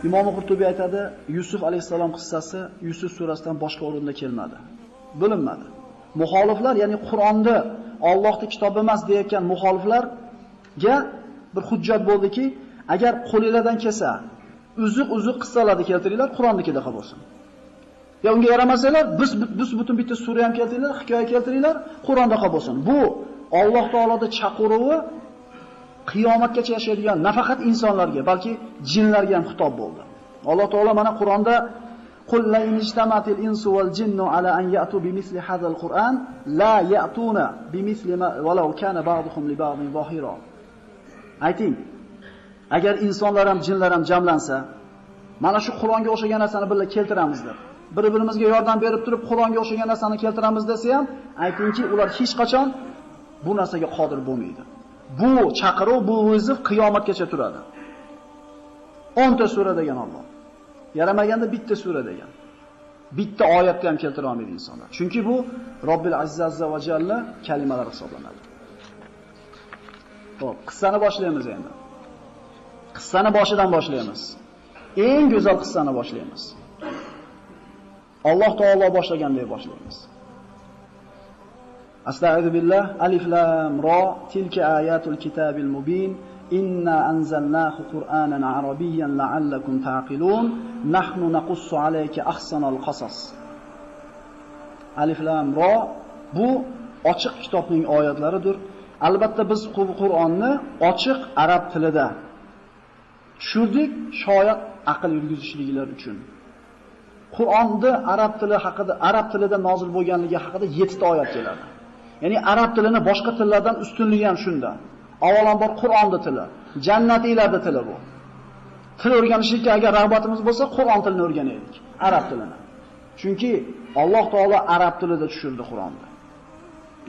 Imom Qurtubiy aytadi, Yusuf alayhisalom qissasi Yusuf surasidan boshqa o'rinda kelmadi. Bo'linmadi. Muxoliflar, ya'ni Qur'onni Allohning kitobi emas deyotgan muxoliflarga bir hujjat bo'ldiki, agar qo'lingizdan kelsa, uzuq qissalarni keltiringlar, Qur'onnikida bo'lsin. Ya unga yaramasanglar, biz butun bitta sura ham keltiringlar, hikoya keltiringlar, Qur'onda bo'lsin. Bu Alloh taoloning chaqiruvi qiyomatgacha yashaydigan nafaqat insonlarga, balki jinlarga ham xitob bo'ldi. Alloh taolo mana Qur'onda qul la inijtamatil insu wal jinnu ala an ya'tu bimithli hadzal Qur'an la ya'tuna bimithli ma walau kana ba'duhum li ba'din zahira. Ayting, agar insonlar ham jinlar ham jamlansa, mana shu Qur'onga o'xshagan narsani birga keltiramiz deb, bir-birimizga yordam berib turib Qur'onga o'xshagan narsani keltiramiz desa ham, aytingki, ular hech qachon bu narsaga qodir bo'lmaydi. Bu chaqiruv, bu o'zi qiyomatgacha turadi. 10 ta sura degan Alloh. Yaramaganda bitta sura degan. Bitta oyatga ham keltira olmaydi insonlar. Chunki bu Robbil Azza va Jalla kalimalari hisoblanadi. Xo'p, qissani boshlaymiz endi. Qissani boshidan boshlaymiz. Eng go'zal qissani boshlaymiz. Alloh taolo boshlagandek boshlaymiz. Astagfiru billah. Alif lam ra tilka ayatul kitabil mubin. Inna anzalnahu Qur'anan arabiyyan la'allakum ta'qilun. Nahnu naqussu alayka ahsanal qasas. Alif lam ra bu ochiq kitobning oyatlaridir. Albatta biz Qur'onni ochiq arab tilida tushirdik, shoyat aql yurgizishliklar uchun. Qur'onda arab tilida nozil bo'lganligi haqida 7 ta oyat keladi. Ya'ni arab tilini boshqa tillardan ustunligi ham shunda. Avvalambor Qur'onda tili, jannatiylarda tili bu. Til o'rganishga agar rag'batimiz bo'lsa, Qur'on tilini o'rganaylik, arab tilini. Chunki Alloh taolo arab tilida tushirdi Qur'onni.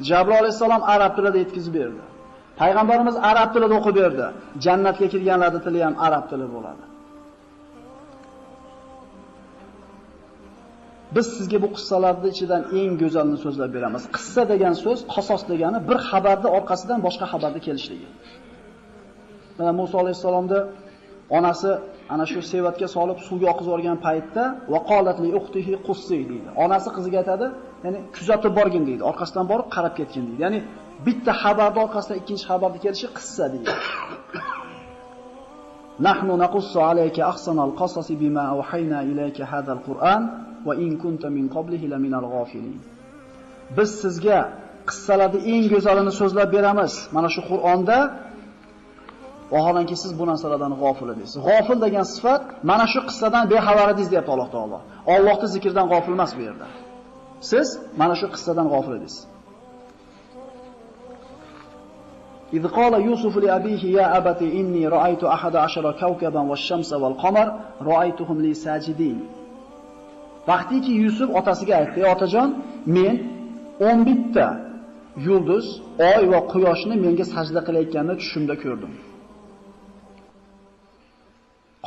Jabroil alayhisalom arab tilida yetkazib berdi. Payg'ambarimiz arab tilida o'qib berdi. Jannatga kirganlarning tili ham arab tili bo'ladi. Biz sizga bu qissalarning ichidan eng go'zalini so'zlab beramiz. Qissa degan so'z, qasos degani bir xabarning orqasidan boshqa xabarni kelishligi. Mana Musa alayhisalomda onasi ana shu sevatga solib suvga oqizib yuborgan paytda vaqolat li ukhtihi qussi deydi. Onasi qiziga aytadi, ya'ni kuzatib borgin deydi. Orqasidan borib qarab ketgin deydi. Ya'ni bitta xabarning orqasidan ikkinchi xabarni kelishi qissa deydi. Nahnu naqussu alayka ahsanal qasasi bima awhayna ilayka hadzal Qur'an va in kunta min qablihi laminal ghafilin. Biz sizga qissalarning eng go'zalini so'zlab beramiz. Mana shu Qur'onda vaholanki siz bu narsalardan g'ofil edingiz. G'ofil degan sifat mana shu qissadan bexabar edingiz deyapti Alloh taolo. Allohning zikridan g'ofil emas bu yerda. Siz mana shu qissadan g'ofil edingiz. إذ قال يوسف لأبيه يا أبتي إني رأيت 11 كوكبا والشمس والقمر رأيتهم لي ساجدين. Vaqtiki Yusuf otasiga aytdi, "Ey otajon, men 11 ta yulduz, oy va quyoshni menga sajda qilayotganini tushimda ko'rdim."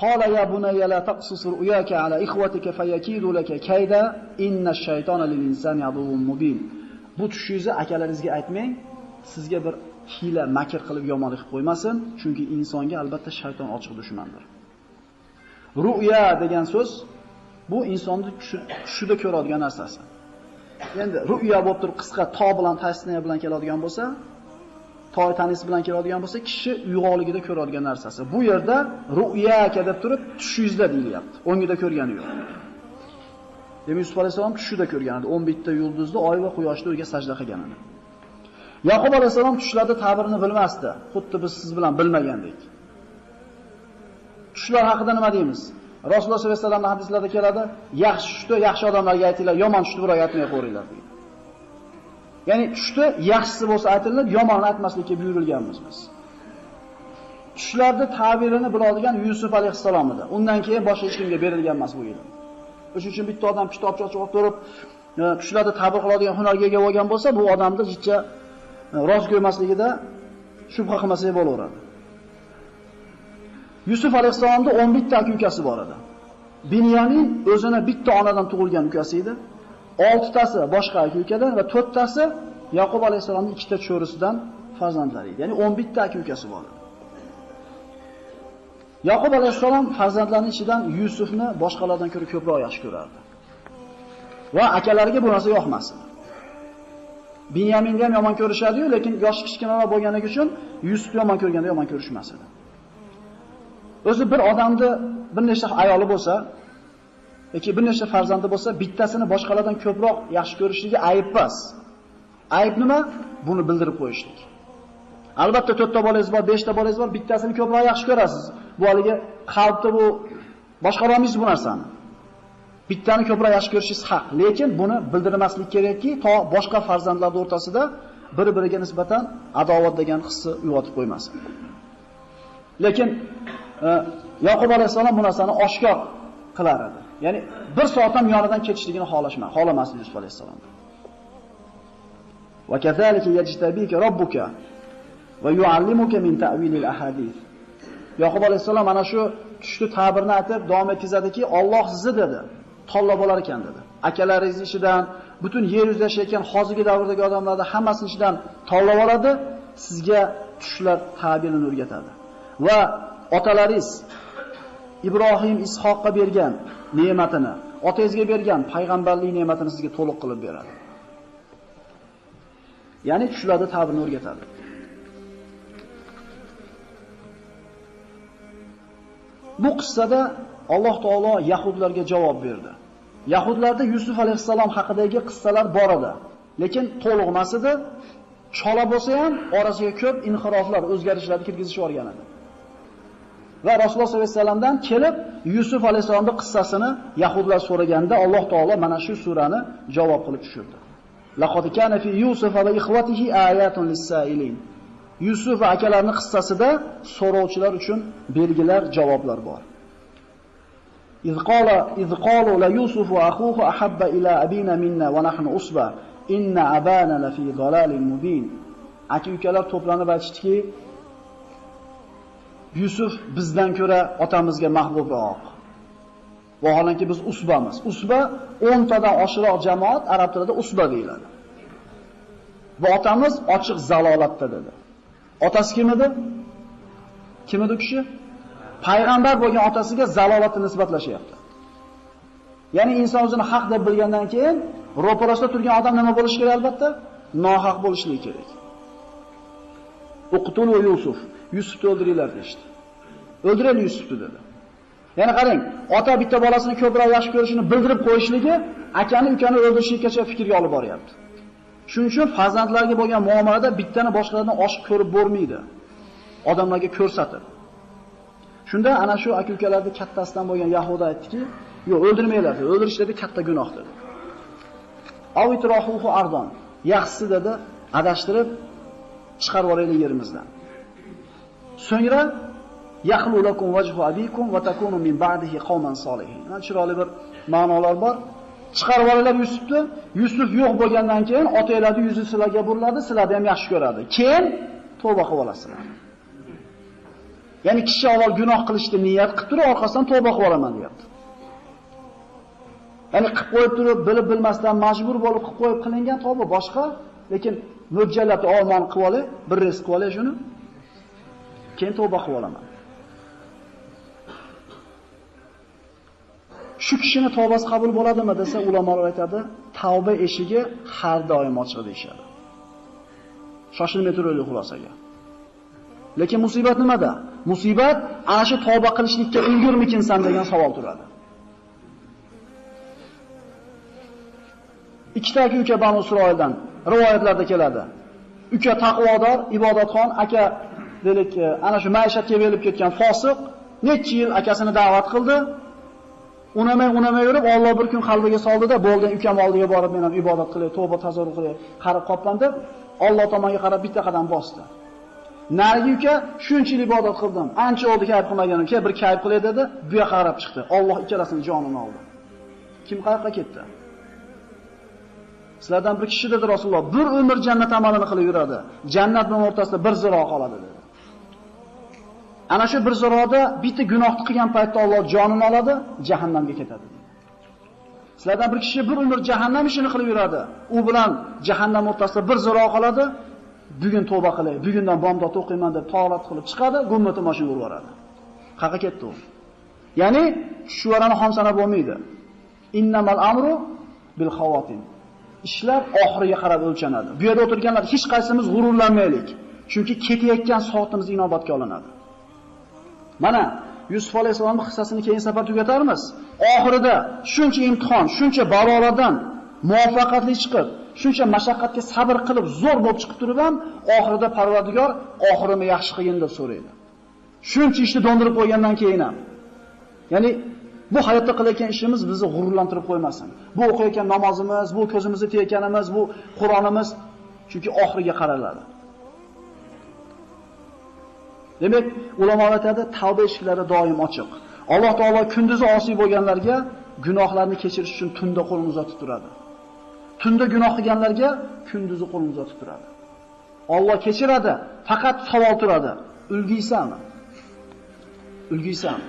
Qala ya bunayya la taqsus ru'yaka ala ikhwatika fayakidu laka kayda inna ash-shaytona lil-insani aduwwun mubin. Bu tushingizni akalaringizga aytmang, sizga bir hiyla, makr qilib yomonlik qilib qo'ymasin, chunki insonga albatta shayton ochiq dushmandir. Ru'ya degan so'z bu insonni tushida ko'radigan narsasi. Endi ru'ya bo'lib turib qisqa to bilan tasniya bilan keladigan bo'lsa, toy tanis bilan keladigan bo'lsa, kishi uyg'onligida ko'radigan narsasi. Bu yerda ru'ya deb turib tushingizda deyilyapti. O'ngida ko'rgani yo'q. Demak, Yusuf alayhisalom tushida ko'rgan edi. 11 ta yulduzni, oy va quyoshni o'ziga sajda qilganini. Yaqub alayhisalom tushlarda ta'birini bilmasdi. Xuddi biz siz bilan bilmagandek. Tushlar haqida nima deymiz? Rasululloh sollallohu alayhi vasallamning hadislarida keladi, yaxshi tushdi, yaxshi odamlarga aytinglar, yomon tushdi biroq aytmay qo'yinglar deydi. Ya'ni tushdi yaxshisi bo'lsa aytilib, yomonni aytmaslikka buyurilganmiz biz. Tushlarda ta'birini biladigan Yusuf alayhisalom edi. Undan keyin boshqa hech kimga berilgan emas bu ilm. Shuning uchun bitta odam kitobcha ochib o'tirib, tushlarda ta'bir qiladigan hunarga ega bo'lgan bo'lsa, bu odamni jichcha rost ko'rmasligida shubha qilmasak bo'laveradi. Yusuf alayhisalomda 11 ta ukasi bor edi. Binyamin o'zini bitta onadan tug'ilgan ukasi edi. 6 tasi boshqa ukadan va 4 tasi Yaqub alayhisalomning ikkita cho'risidan farzandlari edi. Ya'ni 11 ta ukasi bor edi. Yaqub alayhissalom farzandlarining ichidan Yusufni boshqalardan ko'ra ko'proq yaxshi ko'rardi. Va akalariga bu narsa yoqmasdi. Binyaminni ham yomon ko'rishadi-yu, lekin yoshi kichkinaroq bo'lganligi uchun Yusufni yomon ko'rganda yomon ko'rishmas edi. O'zi bir odamni bir nechta ayoli bo'lsa, yoki bir nechta farzandi bo'lsa, bittasini boshqalardan ko'proq yaxshi ko'rishligi ayb emas. Ayb nima? Buni bildirib qo'yishlik. Albatta 4 ta bolangiz bor, 5 ta bolangiz bor, bittasini ko'proq yaxshi ko'rasiz. Bu haliga qalbda bu boshqara olmaysiz bu narsani. Bittani ko'proq yaxshi ko'rishingiz haq, lekin buni bildirmaslik kerakki, to boshqa farzandlar o'rtasida bir-biriga nisbatan adovat degan hisni uyg'otib qo'ymasin. Lekin Yaqub alayhisalom bu narsani oshkor qilar edi. Ya'ni bir soat ham yonidan ketishligini xohlamasdi Yusuf alayhisalom. Va kazalika yajtabika robbuka va yuallimuka min ta'vilil ahadith. Yaqub alayhisalom ana shu tushli ta'birni aytib davom etkazadiki, Alloh sizni dedi, tanlab olar ekan dedi. Akalaringiz ichidan, butun yer yuzida yashayotgan hozirgi davrdagi odamlarni hammasini ichidan tanlab oladi, sizga tushlar ta'birini o'rgatadi. Va otalaringiz Ibrohim, Ishoqqa bergan ne'matini, otangizga bergan payg'ambarlik ne'matini sizga to'liq qilib beradi. Ya'ni tushlarda ta'birni o'rgatadi. Bu qissada Alloh taolo yahudlarga javob berdi. Yahudlarda Yusuf alayhissalom haqidagi qissalar bor edi, lekin to'liq emas edi. Chola bo'lsa ham orasiga ko'p inxiroflar, o'zgarishlarni kirgizishib olgan edi. Va Rasululloh sollallohu alayhi vasallamdan kelib Yusuf alayhissalomning qissasini yahudlar so'raganda Alloh taolo mana shu surani javob qilib tushirdi. Laqad kana fi Yusuf va ikhwatihi ayatun lis-sailin. Yusuf va akalarining qissasida so'rovchilar uchun belgilar, javoblar bor. İz qalu la Yusuf va akhuhu ahabba ila abina minna va nahnu usba inna abana la fi dalalin mubin. Aka-ukalar to'planib aytishdiki, Yusuf bizdan ko'ra otamizga mahbubroq. Vaholanki biz usbamiz. Usba 10 tadan oshiroq jamoat arab tilida usba deyiladi. Va otamiz ochiq zalolatda dedi. Otasi kim edi? Kim edi kishi? Payg'ambar bo'lgan otasiga zalolatni nisbatlashyapti. Ya'ni inson o'zini haq deb bilgandan keyin ro'parasida turgan odam nima bo'lishi kerak albatta? Nohaq bo'lishligi kerak. Uqtulu Yusuf. Yusufni o'ldiringlar dedi. O'ldiraylik Yusufni dedi. Ya'ni qarang, ota bitta bolasini ko'proq yaxshi ko'rishini bildirib qo'yishligi akani ukani o'ldirishgacha fikrga olib boryapti. Shuning uchun farzandlarga bo'lgan muomalada bittani boshqalardan oshib ko'rib bo'lmaydi. Odamlarga ko'rsatib. Shunda ana shu aka-ukalarning kattasidan bo'lgan Yahuda aytdiki, "Yo'q, o'ldirmanglar, o'ldirishlarda katta gunoh" dedi. Avitrohuhu ardon. Yaxshisi dedi, adashtirib chiqarib oraylik yerimizdan. So'ngra yaqulu lakum wajhu abikum va takunu min ba'dihi qauman solihin. Mana chiroyli bir ma'nolar bor. Chiqarib olinglar Yusufni. Yusuf yo'q bo'lgandan keyin otanglarning yuzi sizlarga buriladi, sizlarni ham yaxshi ko'radi. Keyin tavba qilib olasizlar. Ya'ni kishi avval gunoh qilishni niyat qilib turib, orqasidan tavba qilib olaman deyapti. Ya'ni qilib qo'yib turib, bilib bilmasdan majbur bo'lib qilib qo'yib qilingan tavba boshqa, lekin mo'ljallab olmon qilib olay, bir res qilib olay shuni. Keyin tavba qilib olaman. Shu kishining tavbasi qabul bo'ladimi desa, ulamolar aytadi, tavba eshigi har doim ochiq deyshadi. Shoshilmay turaylik xulosaga. Lekin musibat nimada? Musibat ana shu tavba qilishlikka ulgurmikinsan degan savol turadi. Ikkita aka-uka Banu Isroildan rivoyatlarda keladi. Uka taqvodor, ibodatxon, aka delik ana shu maishatga berilib ketgan fosiq, necha yil akasini da'vat qildi. Unamay yurib, Alloh bir kun qalbiga soldida, bo'ldi, ukam oldiga borib men ham ibodat qilay, tavba tazarru qilay, qarab qopman deb Alloh tomonga qarab bitta qadam bosdi. Narigi uka shuncha yil ibodat qildim, ancha oldi kayf qilmaganim, bir kayf qilay dedi, bu yoqqa qarab chiqdi. Alloh ikkalasining jonini oldi. Kim qayoqqa ketdi? Sizlardan bir kishi dedi Rasululloh, bir umr jannat amalini qilib yuradi. Jannatning o'rtasida bir ziro qoladi dedi. Ana shu bir ziroda bitta gunohni qilgan paytda Alloh jonini oladi, jahannamga ketadi. Sizlardan bir kishi bir umr jahannam ishini qilib yuradi. U bilan jahannam o'rtasida bir ziro qoladi. Bugun tavba qilay, bugundan bomdod o'qiyman deb taorat qilib chiqadi, gummati mashina urib yoradi. Qayerga ketdi u? Ya'ni shularni ham sanab bo'lmaydi. Innamal amru bil xawatim. Ishlar oxiriga qarab o'lchanadi. Bu yerda o'tirganlar hech qaysimiz g'ururlanmaylik. Chunki ketayotgan soatimiz inobatga olinadi. Mana Yusuf alayhisolamning qissasini keyin safar tugatarmiz. Oxirida shuncha imtihon, shuncha balolardan muvaffaqiyatli chiqib, shuncha mashaqqatga sabr qilib, zo'r bo'lib chiqib turib ham, oxirida Parvardigor oxirini yaxshi qilgin deb so'raydi. Shuncha ishni dondirib qo'ygandan keyin ham. Ya'ni bu hayotda qilayotgan ishimiz bizni g'ururlantirib qo'ymasin. Bu o'qiyotgan namozimiz, bu ko'zimizni tiyayotganimiz, bu Qur'onimiz chunki oxiriga qaraladi. Demak, ulamolar aytadi, tavba eshiklari doim ochiq. Alloh taolo kunduzi osiy bo'lganlarga gunohlarni kechirish uchun tunda qo'lini uzatib turadi. Tunda gunoh qilganlarga kunduzi qo'lini uzatib turadi. Alloh kechiradi, faqat savol turadi. Ulgiysanmi? Ulgiysan.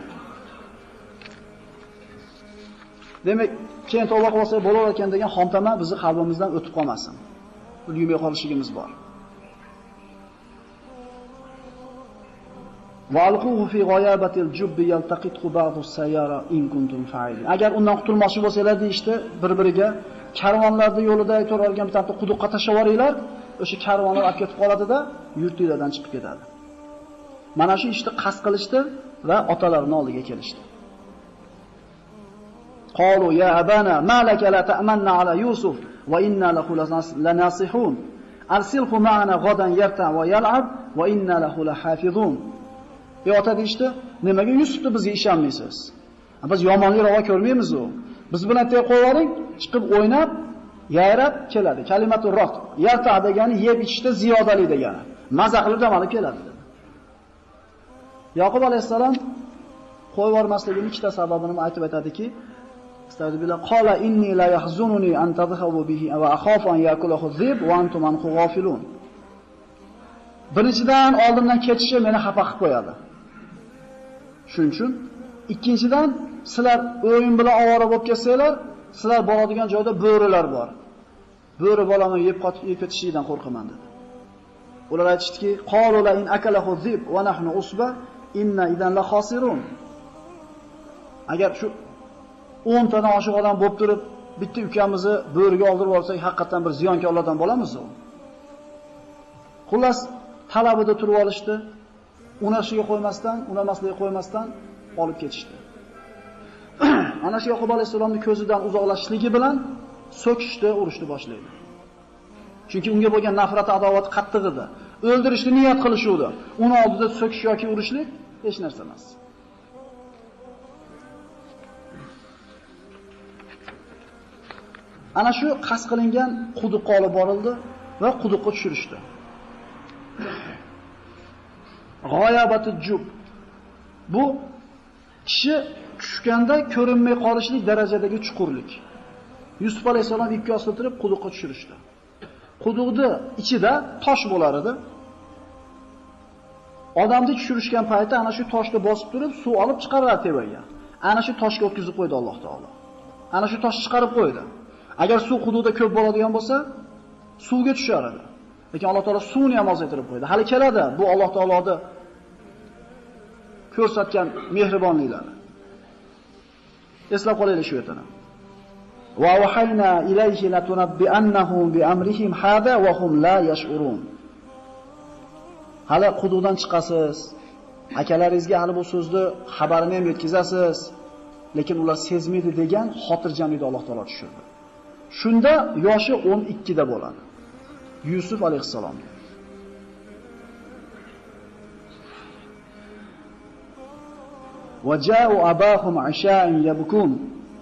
Demak, keyin tavba qilsa bo'lar ekan degan xomtama bizni qalbimizdan o'tib qolmasin. Ulgimay qolishimiz bor. Valquhu fi ghayabatil jubbi yaltaqithu ba'du sayyara in kuntum fa'ilin. Agar undan qutulmoqchi bo'lsanglar deyishdi, bir-biriga karvonlarda yo'lida turargan bitta quduqqa tashlab yuboringlar, o'sha karvonlar olib ketib qoladida, yurtinglardan chiqib ketadi. Mana shu ishni qasd qilishdi va otalarining oldiga kelishdi. Qalu ya abana ma laka la ta'manna ala Yusuf va inna lahu lanasihun. Arsilhu ma'ana ghadan yarta va yal'ab va inna lahu lahafizun. Ota deyishdi, nimaga Yusufni bizga ishonmaysiz? Biz yomonlik ravo ko'rmaymiz u. Biz bilan tey qo'ying, chiqib o'ynab, yayrab keladi. Kalimatu roq. Yarta degani yeb ichishda ziyodalik degani. Maza qilib dam olib keladi. Yaqub alayhisalom qo'yib yubormasligining ikkita sababini aytib aytadiki, Astagfirullah qala inni la yahzununi an tadhhabu bihi va akhafu an yakulahu dhib wa antum anhu ghafilun. Birinchidan oldimdan ketishi meni xafa qilib qo'yadi. Shuning uchun ikkinchidan sizlar o'yin bilan ovora bo'lib ketsanglar, sizlar boradigan joyda bo'rilar bor. Bo'ri bolamni yeb ketishidan qo'rqaman dedi. Ular aytishdiki, qalu la in akalahu dhib wa nahnu usba inna idan la khasirun. Agar shu 10 tadan oshiq odam bo'lib turib, bitta ukamizni bo'riga oldirib olsak, haqiqatan bir ziyonkorlardan bo'lamiz u. Xullas, talabida turib olishdi. Unashiga qo'ymasdan, unamasligiga qo'ymasdan olib ketishdi. Ana shu Yaqub alayhisolamning ko'zidan uzoqlashishligi bilan so'kishdi, urishni boshlaydi. Chunki unga bo'lgan nafrat, adovat qattiq edi. O'ldirishni niyat qilishuvdi. Uni oldida so'kish yoki urishlik hech narsa emas. Ana shu qasd qilingan quduqqa olib borildi va quduqqa tushirishdi. G'oyabatu jub. Bu kishi tushganda ko'rinmay qolishlik darajadagi chuqurlik. Yusuf alayhisalom ipga osib turib quduqqa tushirishdi. Quduqning ichida tosh bo'lar edi. Odamni tushirishgan paytda ana shu toshni bosib turib suv olib chiqaradi tevaga. Ana shu toshga o'tkazib qo'ydi Alloh taolo. Ana shu toshni chiqarib qo'ydi. Agar suv quduqda ko'p bo'ladigan bo'lsa, suvga tushar edi. Lekin Alloh taolo suvni ham ozaytirib qo'ydi. Hali keladi bu Alloh taoloning ko'rsatgan mehribonliklari. Eslab qolaylik shu yerdan. Va wahayna ilayhi latunabbi'annahum bi amrihim hada wa hum la yash'urun. Hali quduqdan chiqasiz. Akalaringizga hali bu so'zni xabarini ham yetkazasiz. Lekin ular sezmaydi degan xotirjamlikni Alloh taolo tushirdi. Shunda yoshi 12 da bo'ladi. Yusuf alayhisalom. وجاءوا أباهم عشاء يبكون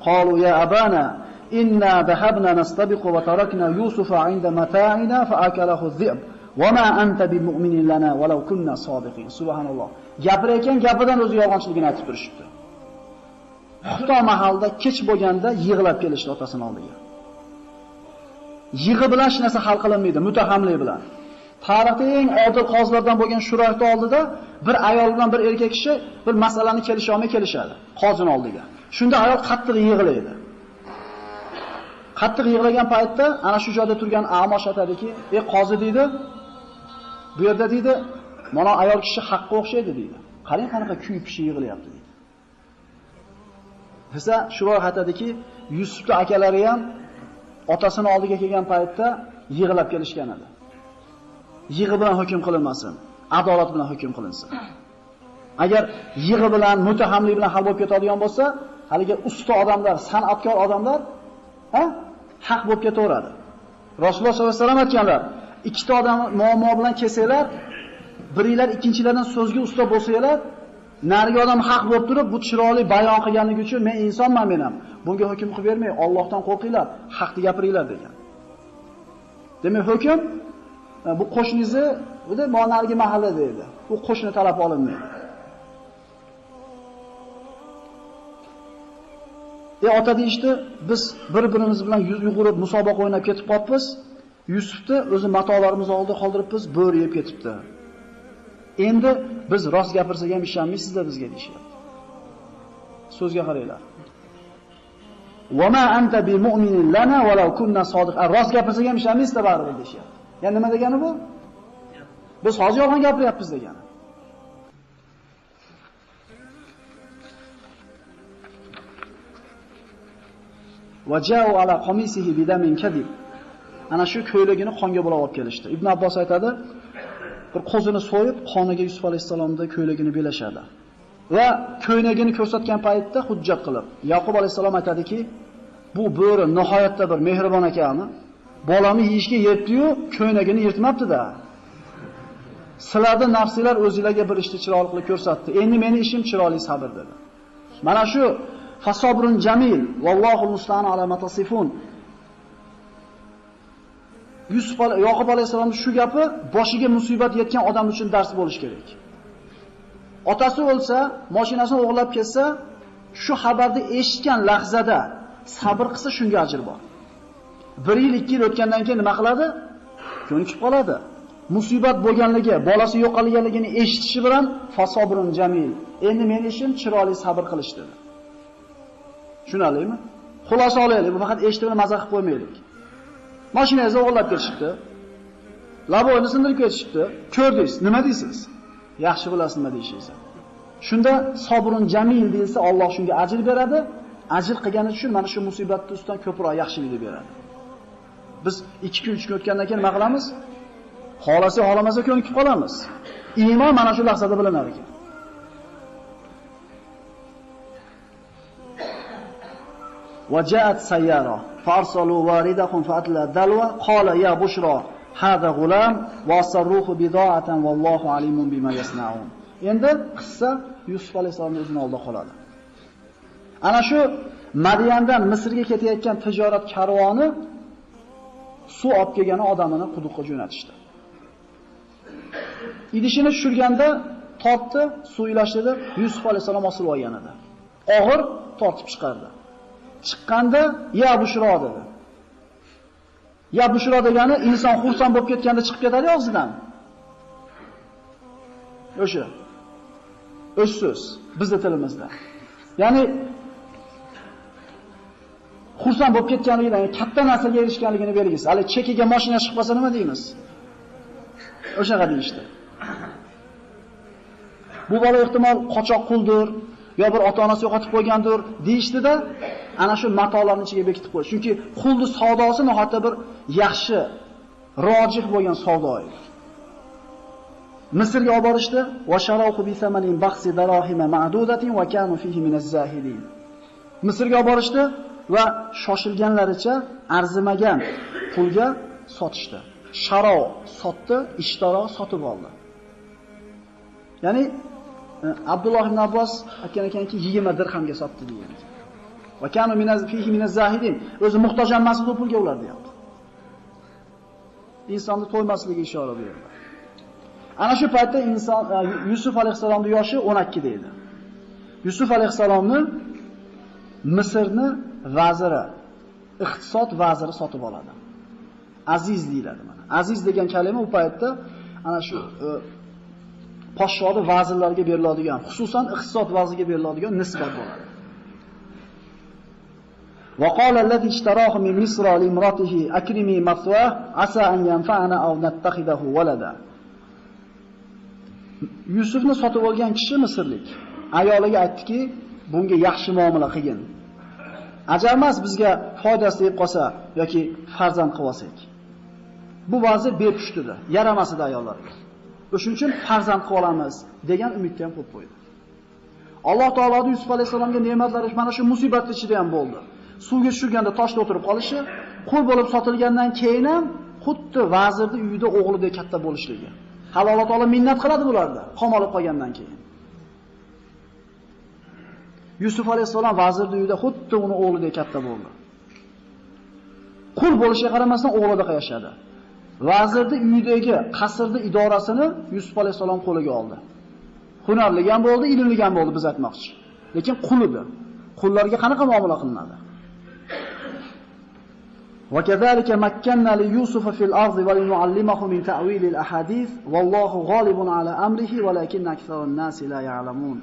قالوا يا أبانا إنا ذهبنا نستبق وتركنا يوسف عند متاعنا فأكله الذئب وما أنت بمؤمن لنا ولو كنا صادقين. سبحان الله. Gapirayotgan gapidan o'zi yolg'onchiligini aytib turishibdi. Xufton mahalda kech bo'lganda yig'lab kelishdi otasining oldiga. Yig'i bilan hech narsa hal qilinmaydi, mutahamlik bilan. Tarixda eng odil qozilardan bo'lgan Shurayhni oldida bir ayol bilan bir erkak kishi bir masalani kelisha olmay kelishadi qozining oldiga. Shunda ayol qattiq yig'laydi. Qattiq yig'lagan paytda ana shu joyda turgan Amosh aytadiki, "Ey qozi" deydi, "Bu yerda deydi, mana ayol kishi haqqa o'xshaydi" deydi. Qarang qanaqa kuyib-pishib yig'layapti deydi. Desa, Shuroy aytadiki, Yusufning akalari ham otasini oldiga kelgan paytda yig'lab kelishgan edi. Yig'i bilan hukm qilinmasin, adolat bilan hukm qilinsin. Agar yig'i bilan, mutahamlik bilan hal bo'lib ketadigan bo'lsa, haligi usta odamlar, san'atkor odamlar, haq bo'lib ketaveradi. Rasululloh sollallohu alayhi vasallam aytganlar, ikkita odam muammo bilan kelsanglar, biringlar ikkinchilardan so'zga usta bo'lsanglar, narigi odam haq bo'lib turib, bu chiroyli bayon qilganligi uchun men insonman men ham. Bunga hukm qilib bermay, Allohdan qo'rqinglar, haqni gapiringlar degan. Demak, hukm bu qo'shningizni, bu da narigi mahalla deydi. Bu qo'shni talab olinmaydi. Ota deyishdi, biz bir-birimiz bilan yugurib musobaqa o'ynab ketib qolibmiz. Yusufni o'zi matolarimizni oldida qoldiribmiz, bo'ri yeb ketibdi. Endi biz rost gapirsak ham ishonmaysizlar bizga deyishyapti. So'zga qaranglar. "Va ma anta bi mu'minin lana va law kunna sodiq." Rost gapirsak ham ishonmaysizlar baribir deyishyapti. Ya'ni nima degani bu? Biz hozir yolg'on gapiryapmiz degani. Va ja'u ala qamisihi bidamin kadib. Ana shu ko'ylagini qonga bulab olib kelishdi. Ibn Abbos aytadi, bir qo'zini so'yib, qoniga Yusuf alayhisolamning ko'ylagini belashadi. Va ko'ylagini ko'rsatgan paytda hujjat qilib, Yaqub alayhisalom aytadiki, bu bo'ri nihoyatda bir mehribon ekanmi? Bolamni yeyishga yetdi-yu, ko'ylagini yirtmabdi-da. Sizlarning nafsinglar o'zingizlarga bir ishni chiroyli qilib ko'rsatdi. Endi meni ishim chiroyli sabr dedi. Mana shu fasobrun jamil vallohu musta'an ala matasifun. Yaqub alayhisolamning shu gapi boshiga musibat yetgan odam uchun dars bo'lish kerak. Otasi o'lsa, mashinasini o'g'irlab ketsa, shu xabarni eshitgan lahzada sabr qilsa shunga ajr bor. 1 yil, 2 yil o'tgandan keyin nima qiladi? Ko'nikib qoladi. Musibat bo'lganligi, bolasi yo'qolganligini eshitishi bilan fasobrun jamil. Endi men ishim chiroyli sabr qilish dedi. Tushunarlimi? Xulosa olaylik, bu faqat eshitib bilan maza qilib qo'ymaylik. Mashinangizni o'g'irlab ketishibdi. Laboyni sindirib ketishibdi. Ko'rdingiz, nima deysiz? Yaxshi bilasiz nima deyishingiz. Shunda sabrun jamil deyilsa, Alloh shunga ajr beradi. Ajr qilgani uchun mana shu musibatni ustidan ko'proq yaxshilikni beradi. Biz 2 kun 3 kun o'tgandan keyin nima qilamiz? Xolasi xolamasa ko'nikib qolamiz. Iymon mana shu lahzada bilinar ekan. وجاءت سيارة فارسلوا واردهم فأتلى دلوى قال يا بشرى هذا غلام وأسروه بضاعة والله عليم بما يصنعون. Endi qissa Yusuf alayhisolamning o'zining oldida qoladi. Ana shu Madiyandan Misrga ketayotgan tijorat karvoni suv olib kelgan odamini quduqqa jo'natishdi. Idishini tushirganda tortdi, suv ilashtirdi, Yusuf alayhisolam osilib olgan edi. Og'ir tortib chiqardi. Chiqqanda ya Bushro dedi. Ya Bushro degani inson xursand bo'lib ketganda chiqib ketadi og'zidan. O'sha so'z bizning tilimizda. Ya'ni xursand bo'lib ketganligidan, katta narsaga erishganligini belgisi. Hali chekiga mashina chiqib qolsa nima deymiz? O'shaqa deyishdi. Bu bola ehtimol qochoq quldir, yo bir ota-onasi yo'qotib qo'ygandir deyishdida, ana shu matolarning ichiga bekitib qo'ydi. Chunki qulning savdosi nihoyatda bir yaxshi, rojih bo'lgan savdo edi. Misrga olib borishdi, va sharohu bi thamanin baxsi darahima ma'dudatin va kanu fihi min az-zahidin. Misrga olib borishdi va shoshilganlaricha arzimagan pulga sotishdi. Sharo sotdi, ishtaro sotib oldi. Ya'ni Abdulloh ibn Abbos aytgan ekanki 20 dirhamga sotdi degan. Va kanu fihi min az-zahidin. O'zi muhtoj emas bu pulga ular deyapti. Insonni to'ymasligiga ishora berdi. Ana shu paytda inson Yusuf alayhisolamning yoshi 12 deydi. Yusuf alayhisolamni Misrni vaziri, iqtisod vaziri sotib oladi. Aziz deyiladi mana. Aziz degan kalima u paytda ana shu podshohning vazirlariga beriladigan, xususan iqtisod vaziriga beriladigan nisbat bo'ladi. Va qala allazi ishtarahu min Misra li imratihi akrimi mathwah asa an yanfa'ana aw nattakhidahu walada. Yusufni sotib olgan kishi Misrlik. Ayoliga aytdiki, bunga yaxshi muomala qilgin. Ajamas bizga foydasi deb qolsa yoki farzand qilib olsak. Bu vazir bepushtidir, yaramasdi ayollarga. O'shuning uchun farzand qilib olamiz degan umidni ham qo'yib qo'ydi. Alloh taoloning Yusuf alayhisolamga ne'matlari mana shu musibat ichida ham bo'ldi. Suvga tushirganda toshda o'tirib qolishi, qul bo'lib sotilgandan keyin ham xuddi vazirning uyida o'g'lidek katta bo'lishligi. Hali Alloh taolo minnat qiladi bularda, qamalib qolgandan keyin. Yusuf alayhisolam vazirning uyida xuddi uni o'g'lidek katta bo'ldi. Qul bo'lishiga qaramasdan o'g'lida yashadi. Vazirning uyidagi qasrning idorasini Yusuf alayhisolam qo'liga oldi. Hunarli ham bo'ldi, ilmli ham bo'ldi biz aytmoqchi. Lekin qul edi. Qullarga qanaqa muomala qilinadi? وكذلك مكننا ليوسف في الأرض ولنعلمه من تأويل الأحاديث والله غالب على أمره ولكن أكثر الناس لا يعلمون.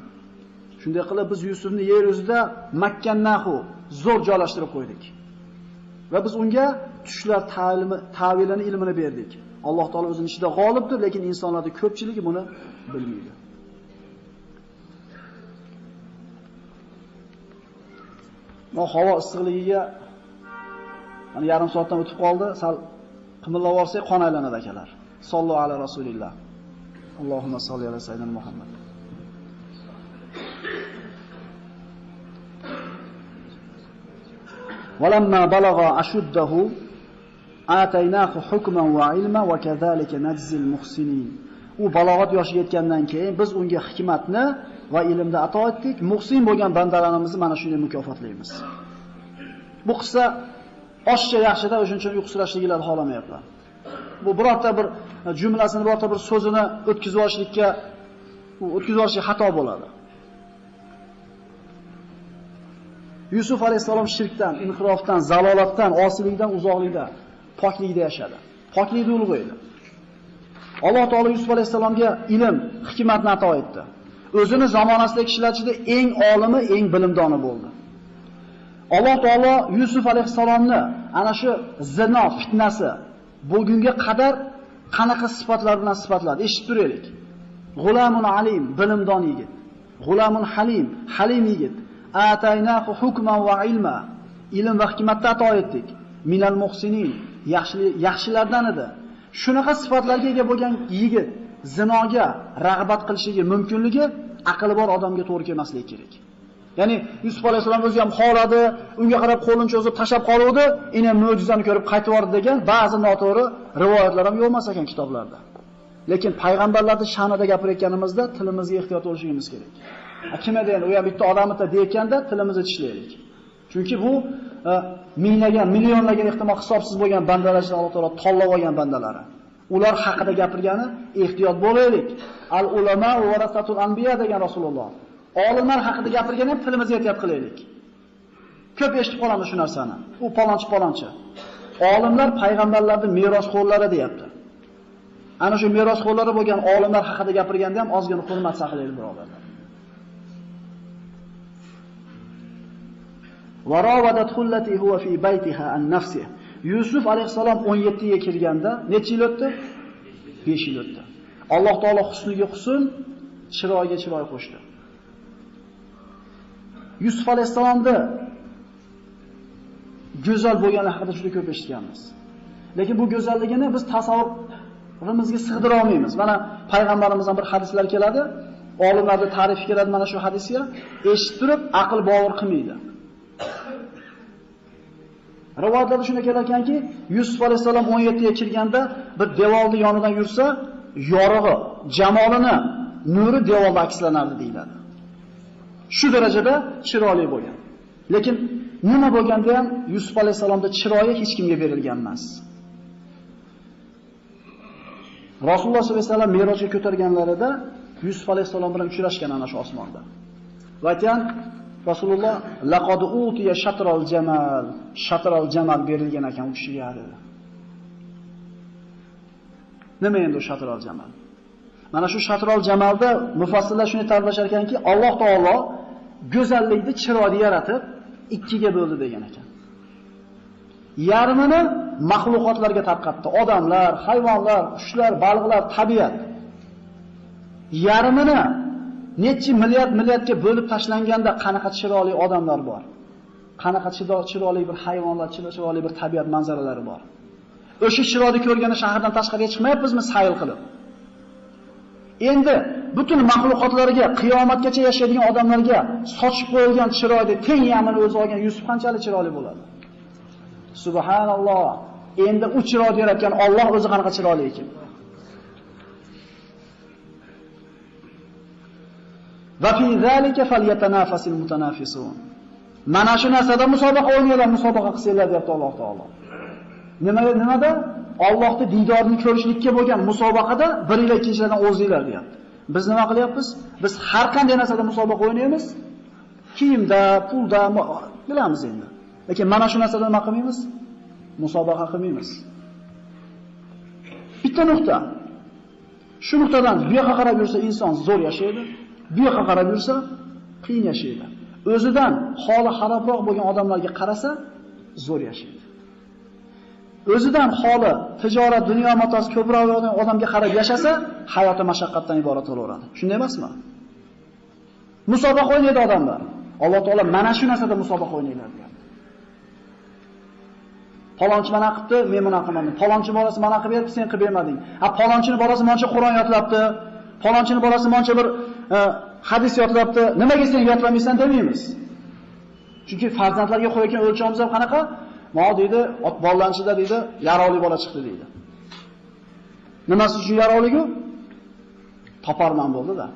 Shunday qilib biz Yusufni yer yuzida makkannahu zo'r joylashtirib qo'ydik. Va biz unga tushlar ta'vilini ilmini berdik. Alloh taolo o'zining ishida g'olibdir, lekin insonlarning ko'pchiligi buni bilmaydi. Havo issiqligiga mana yarim soatdan o'tib qoldi. Sal qimillab olsak qon aylanadi akalar. Sollallohu alayhi rasulillah. Allohumma solli ala sayyidina Muhammad. Walamma balagha ashuddahu ataynahu hukman wa ilma wa kadhalika najzil muhsinin. U balog'at yoshiga yetgandan keyin biz unga hikmatni va ilmni ato etdik. Muhsin bo'lgan bandalarimizni mana shunday mukofotlaymiz. Bu qissa oshcha yaxshida o'shuning uchun uyqusirashligilarni xohlamayapman. Bu birorta bir jumlasini, birorta bir so'zini o'tkazib olishlikka, o'tkazib olishlik xato bo'ladi. Yusuf alayhisalom shirkdan, inxirofdan, zalolatdan, osiylikdan uzoqlikda, poklikda yashadi. Poklikda ulg'aydi. Alloh taolo Yusuf alayhisalomga ilm, hikmatni ato etdi. O'zini zamonasidagi kishilar ichida eng olimi, eng bilimdoni bo'ldi. Alloh taolo Yusuf alayhisalomni ana shu zino fitnasi bugunga qadar qanaqa sifatlar bilan sifatladi? Eshitib turaylik. G'ulamun alim, bilimdon yigit. G'ulamun halim, halim yigit. Ataynahu hukman va ilma. Ilm va hikmatni ato etdik. Minal muhsinin, yaxshilardan edi. Shunaqa sifatlarga ega bo'lgan yigit zinoga rag'bat qilishiga mumkinligi aqli bor odamga to'g'ri kelmasligi kerak. Ya'ni Yusuf alayhisalom o'zi ham xoladi, unga qarab qo'lini cho'zib tashab qoluvdi, ina mo'jizani ko'rib qaytib bordi degan ba'zi noto'g'ri rivoyatlar ham yo'qmas ekan kitoblarda. Lekin payg'ambarlarning sha'nida gapirayotganimizda tilimizga ehtiyot bo'lishimiz kerak. Kim edi endi u ham bitta odam edi deyotganda tilimizni tishlaylik. Chunki bu minglagan, millionlagan ehtimol hisobsiz bo'lgan bandalarni Alloh taolo tanlab olgan bandalari. Ular haqida gapirgani ehtiyot bo'laylik. Al ulama va warasatul anbiya degan Rasululloh. Olimlar haqida gapirgani ham tilimizga ehtiyot qilaylik. Ko'p eshitib qolamiz shu narsani. U palonchi. Olimlar payg'ambarlarning merosxo'rlari deyapti. Ana shu merosxo'rlari bo'lgan olimlar haqida gapirganda ham ozgina hurmat saqlaylik, birodarlar. Warawadat khullati huwa fi baytiha an nafsihi. Yusuf alayhisalom 17 ga kirganda necha yil o'tdi? 5 yil o'tdi. Alloh taolo husniga husn, chiroyga chiroy qo'shdi. Yusuf alayhisalomda go'zal bo'lgani haqida juda ko'p eshitganmiz. Lekin bu go'zalligini biz tasavvurimizga sig'dira olmaymiz. Mana payg'ambarimizdan bir hadislar keladi, olimlarning ta'rifi keladi mana shu hadisga, eshitib turib aql bovar qilmaydi. Rivoyatlarda shunday kelar ekanki, Yusuf alayhisalom 17 ga kirganda bir devorning yonidan yursa, yorug'i, jamolini, nuri devorda akslanardi deyiladi. Shu darajada chiroyli bo'lgan. Lekin nima bo'lganda ham Yusuf alayhisalomda chiroyi hech kimga berilgan emas. Rasululloh sollallohu alayhi vasallam Merojga ko'targanlarida Yusuf alayhisalom bilan uchrashgan ana shu osmonda. Va aytgan Rasululloh laqad utiya shatral jamal berilgan ekan u kishiga dedi. Nima endi u shatral jamal? Mana shu shatral jamalda mufassirlar shuni ta'riflashar ekanki, Alloh taolo go'zallikni chiroyli yaratib ikkiga bo'ldi degan ekan. Yarmini maxluqotlarga tarqatdi. Odamlar, hayvonlar, qushlar, baliqlar, tabiat. yarmini necha milliardga bo'lib tashlanganda qanaqa chiroyli odamlar bor. Qanaqa chiroyli bir hayvonlar, chiroyli bir tabiat manzaralari bor. O'sha chiroyni ko'rganda shahardan tashqariga chiqmayapmizmi sayl qilib? Endi butun maxluqotlarga, qiyomatgacha yashaydigan odamlarga sochib qo'yilgan chiroyni teng yamini o'zi olgan Yusuf qanchalik chiroyli bo'ladi? Subhanalloh. Endi u chiroyni yaratgan Alloh o'zi qanaqa chiroyli ekan. Va fi zalika falyatanafasil mutanafisun. Mana shu narsada musobaqa o'ynaylar, musobaqa qilsanglar deyapti Alloh taolo. Nimada? Allohning diydorini ko'rishlikka bo'lgan musobaqada biringlar ikkinchilardan o'zinglar deyapti. Biz nima qilyapmiz? Biz har qanday narsada musobaqa o'ynaymiz. Kiyimda, pulda bilamiz endi. Lekin mana shu narsada nima qilmaymiz? Musobaqa qilmaymiz. Bitta nuqta. Shu nuqtadan bu yoqqa qarab yursa inson zo'r yashaydi, bu yoqqa qarab yursa qiyin yashaydi. O'zidan holi xarobroq bo'lgan odamlarga qarasa zo'r yashaydi. O'zidan holi tijorat, dunyo matosi ko'proq bo'lgan odamga qarab yashasa, hayoti mashaqqatdan iborat bo'laveradi. Shunday emasmi? Musobaqa o'ynaydi odamlar. Alloh taolo mana shu narsada musobaqa o'ynaylar deyapti. Palonchi mana qilibdi, men buni qilmadim. Palonchi bolasi mana qilib berdi, sen qilib bermading. Palonchining bolasi moncha Qur'on yodlabdi. Palonchining bolasi moncha bir hadis yodlabdi. Nimaga sen yodlamaysan demaymiz. Chunki farzandlarga qo'ygan o'lchovimiz ham qanaqa? Mo deydi, ot bolalanchida deydi, yaroqli bola chiqdi deydi. Nimasi uchun yaroqligu? Toparman bo'ldi-da.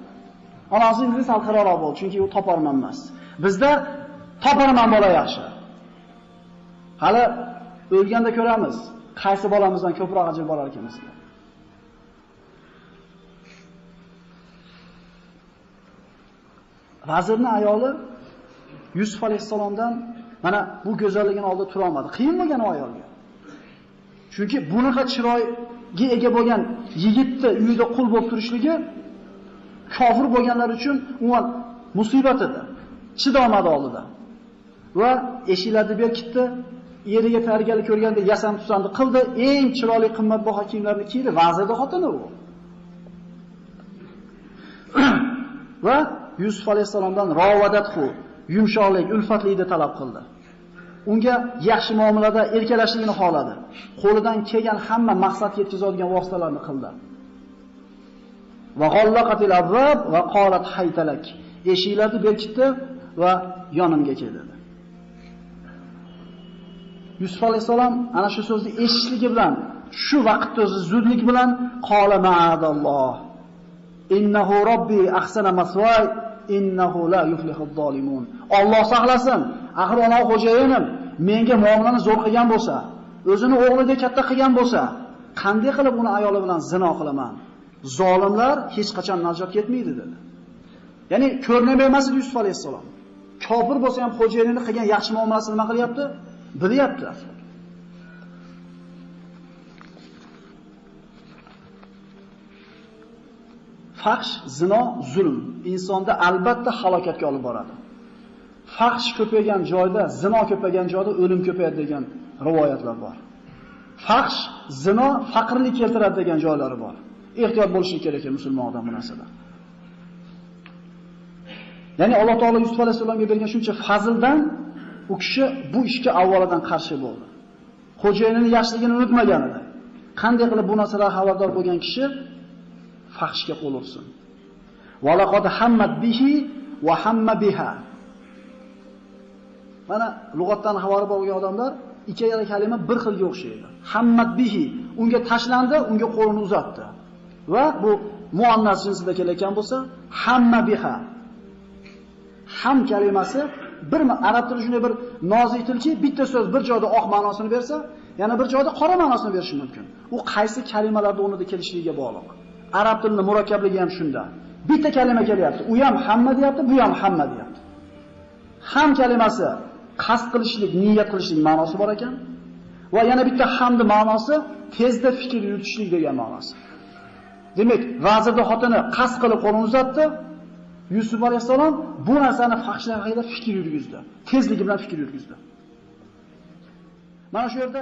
Onasi sal qiroq bo'ldi, chunki u toparman emas. Bizda toparman bola yaxshi. Hali o'lganda ko'ramiz, qaysi bolamizdan ko'proq ajr bo'lar ekanmiz. Vazirning ayoli Yusuf alayhisalomdan mana bu go'zalligini oldida tura olmadi. Qiyin bo'lgan u ayolga. Chunki bunaqa chiroyga ega bo'lgan yigitni uyida qul bo'lib turishligi kofir bo'lganlar uchun umuman musibat edi. Chidolmadi oldida. Va eshiklarni berkitdi, eriga tayyorgarlik ko'rganda yasam tusanni qildi, eng chiroyli qimmatbaho kiyimlarni kiydi, vazirda xotini u. Va Yusuf alayhisalomdan rovadathu, yumshoqlik, ulfatlikni talab qildi. Unga yaxshi muomalada erkalashligini xohladi. Qo'lidan kelgan hamma maqsadga yetkazadigan vositalarni qildi. Va g'allaqatil abwab va qalat haytalak. Eshiklarni berkitdi va yonimga kel dedi. Yusuf alayhisalom ana shu so'zni eshitishligi bilan, shu vaqtda o'zi zudlik bilan qala ma'adalloh. Innahu robbi ahsana masway innahu la yuflihud zolimun. Alloh saqlasin. Axir ona xo'jayinim menga muomalani zo'r qilgan bo'lsa, o'zini o'g'lidek katta qilgan bo'lsa, qanday qilib uni ayoli bilan zino qilaman? Zolimlar hech qachon najot yetmaydi dedi. Ya'ni ko'rnab emas edi Yusuf alayhisalom. Kofir bo'lsa ham xo'jayinini qilgan yaxshi muomalasini nima qilyapti? Bilyapti. Fahsh, zino, zulm insonda albatta halokatga olib boradi. Fahsh ko'paygan joyda, zino ko'paygan joyda o'lim ko'payadi degan rivoyatlar bor. Fahsh, zino faqrlik keltiradi degan joylari bor. Ehtiyot bo'lish kerak musulmon odam bu narsada. Ya'ni Alloh taolo Yusuf alayhisolamga bergan shuncha fazldan u kishi bu ishga avvaladan qarshi bo'ldi. Xo'jayinining yaxshiligini unutmagan edi. Qanday qilib bu narsalar xabardor bo'lgan kishi fahshga qo'l ursin. Va laqad hammat bihi va hamma biha. Mana lug'atdan xabari bo'lgan odamlar ikkala kalima bir xilga o'xshaydi. Hammat bihi unga tashlandi, unga qo'lini uzatdi. Va bu muannas jinsida kelayotgan bo'lsa, hamma biha. Ham kalimasi bir arab tili shunday bir nozik tilki, bitta so'z bir joyda oq ma'nosini bersa, yana bir joyda qora ma'nosini berishi mumkin. U qaysi kalimalarda o'rnida kelishligiga bog'liq. Arab tilining murakkabligi ham shunda. Bitta kalima kelyapti, u ham hamma deyapti, bu ham hamma deyapti. Ham kalimasi qasd qilishlik, niyat qilishlik ma'nosi bor ekan. Va yana bitta hamdi ma'nosi tezda fikr yuritishlik degan ma'nosi. Demak, vazirda xotini qasd qilib qo'lini uzatdi. Yusuf alayhisalom bu narsani fahshlar haqida fikr yurgizdi. Tezligi bilan fikr yurgizdi. Mana shu yerda